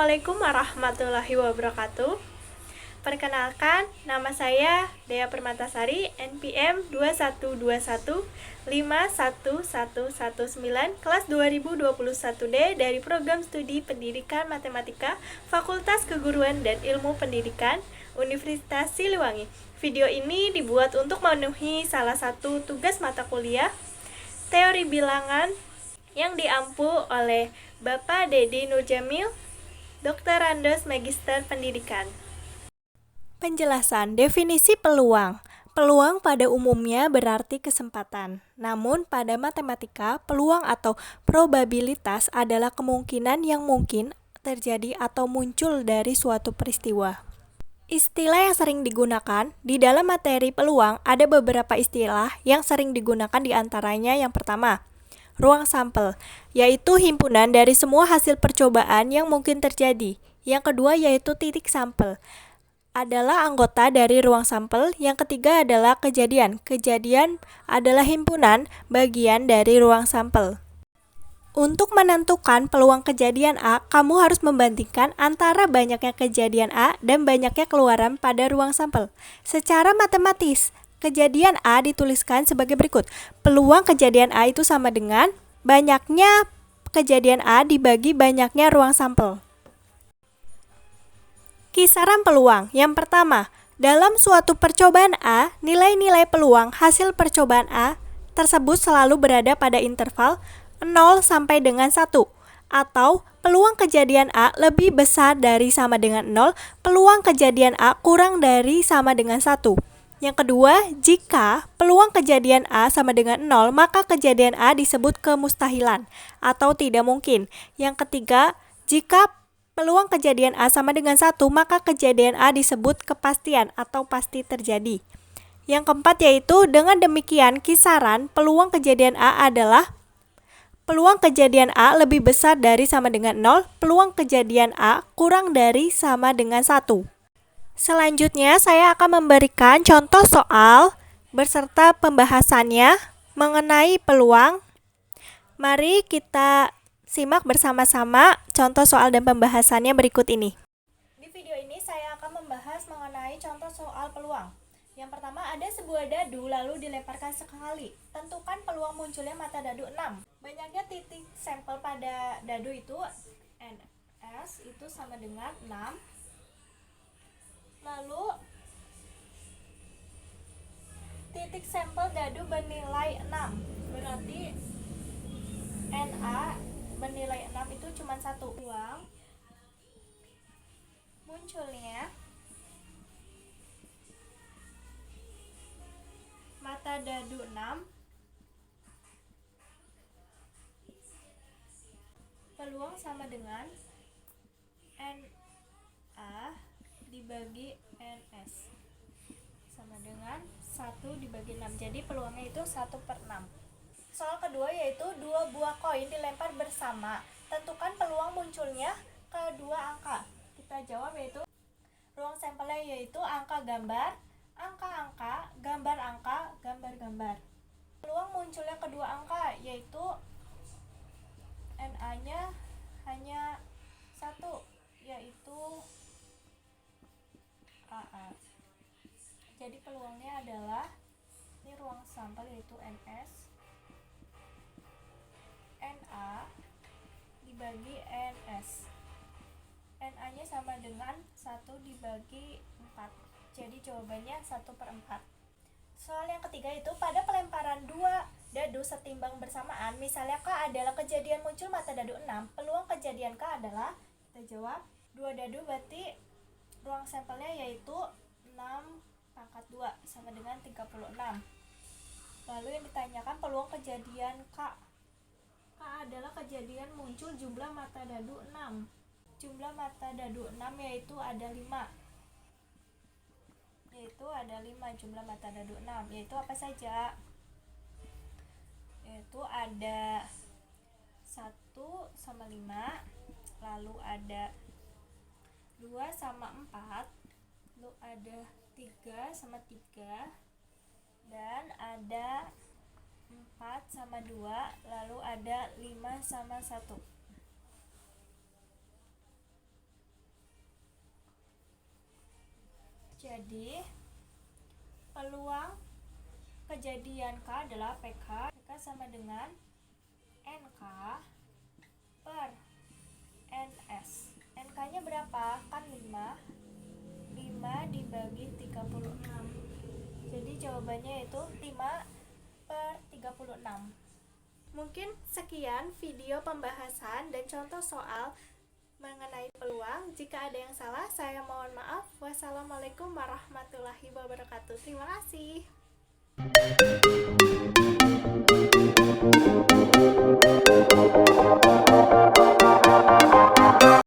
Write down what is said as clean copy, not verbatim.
Assalamualaikum warahmatullahi wabarakatuh. Perkenalkan, nama saya Dea Permatasari, NPM 212151119 kelas 2021D dari Program Studi Pendidikan Matematika Fakultas Keguruan dan Ilmu Pendidikan Universitas Siliwangi. Video ini dibuat untuk memenuhi salah satu tugas mata kuliah teori bilangan yang diampu oleh Bapak Dedi Nurjamil, Doktorandos Magister Pendidikan. Penjelasan definisi peluang. Peluang pada umumnya berarti kesempatan. Namun pada matematika, peluang atau probabilitas adalah kemungkinan yang mungkin terjadi atau muncul dari suatu peristiwa. Istilah yang sering digunakan di dalam materi peluang ada beberapa istilah yang sering digunakan di antaranya yang pertama, ruang sampel, yaitu himpunan dari semua hasil percobaan yang mungkin terjadi. Yang kedua yaitu titik sampel, adalah anggota dari ruang sampel. Yang ketiga adalah kejadian. Kejadian adalah himpunan bagian dari ruang sampel. Untuk menentukan peluang kejadian A, kamu harus membandingkan antara banyaknya kejadian A dan banyaknya keluaran pada ruang sampel. Secara matematis, kejadian A dituliskan sebagai berikut. Peluang kejadian A itu sama dengan banyaknya kejadian A dibagi banyaknya ruang sampel. Kisaran peluang. Yang pertama, dalam suatu percobaan A, nilai-nilai peluang hasil percobaan A tersebut selalu berada pada interval 0 sampai dengan 1. Atau peluang kejadian A lebih besar dari sama dengan 0, peluang kejadian A kurang dari sama dengan 1. Yang kedua, jika peluang kejadian A sama dengan 0, maka kejadian A disebut kemustahilan atau tidak mungkin. Yang ketiga, jika peluang kejadian A sama dengan 1, maka kejadian A disebut kepastian atau pasti terjadi. Yang keempat yaitu dengan demikian kisaran peluang kejadian A adalah peluang kejadian A lebih besar dari sama dengan 0, peluang kejadian A kurang dari sama dengan 1. Selanjutnya saya akan memberikan contoh soal beserta pembahasannya mengenai peluang. Mari kita simak bersama-sama contoh soal dan pembahasannya berikut ini. Di video ini saya akan membahas mengenai contoh soal peluang. Yang pertama, ada sebuah dadu lalu dilemparkan sekali. Tentukan peluang munculnya mata dadu 6. Banyaknya titik sampel pada dadu itu NS itu sama dengan 6. Lalu titik sampel dadu bernilai 6. Berarti NA bernilai 6 itu cuma 1. Peluang munculnya mata dadu 6 peluang sama dengan NA dibagi NS sama dengan 1 dibagi 6. Jadi peluangnya itu 1/6. Soal kedua yaitu dua buah koin dilempar bersama. Tentukan peluang munculnya kedua angka. Kita jawab yaitu ruang sampelnya yaitu angka gambar, angka-angka, gambar angka, gambar-gambar. Peluang munculnya kedua angka yaitu NA-nya hanya 1 yaitu AA. Jadi peluangnya adalah ini ruang sampel yaitu NS, NA dibagi NS. NA-nya sama dengan 1 dibagi 4. Jadi jawabannya 1/4. Soal yang ketiga itu pada pelemparan dua dadu setimbang bersamaan, misalnya K adalah kejadian muncul mata dadu 6, peluang kejadian K adalah, kita jawab, 2 dadu berarti ruang sampelnya yaitu 6/2 sama dengan 36. Lalu yang ditanyakan peluang kejadian K. K adalah kejadian muncul jumlah mata dadu 6. Jumlah mata dadu 6 yaitu ada 5. Jumlah mata dadu 6 yaitu apa saja? Yaitu ada 1 sama 5, lalu ada 2 sama 4, lalu ada 3 sama 3, dan ada 4 sama 2, lalu ada 5 sama 1. Jadi peluang kejadian K adalah PK sama dengan NK per NS. NK-nya berapa? Kan 5 dibagi 36. Jadi jawabannya itu 5 per 36. Mungkin sekian video pembahasan dan contoh soal mengenai peluang. Jika ada yang salah, saya mohon maaf. Wassalamualaikum warahmatullahi wabarakatuh. Terima kasih.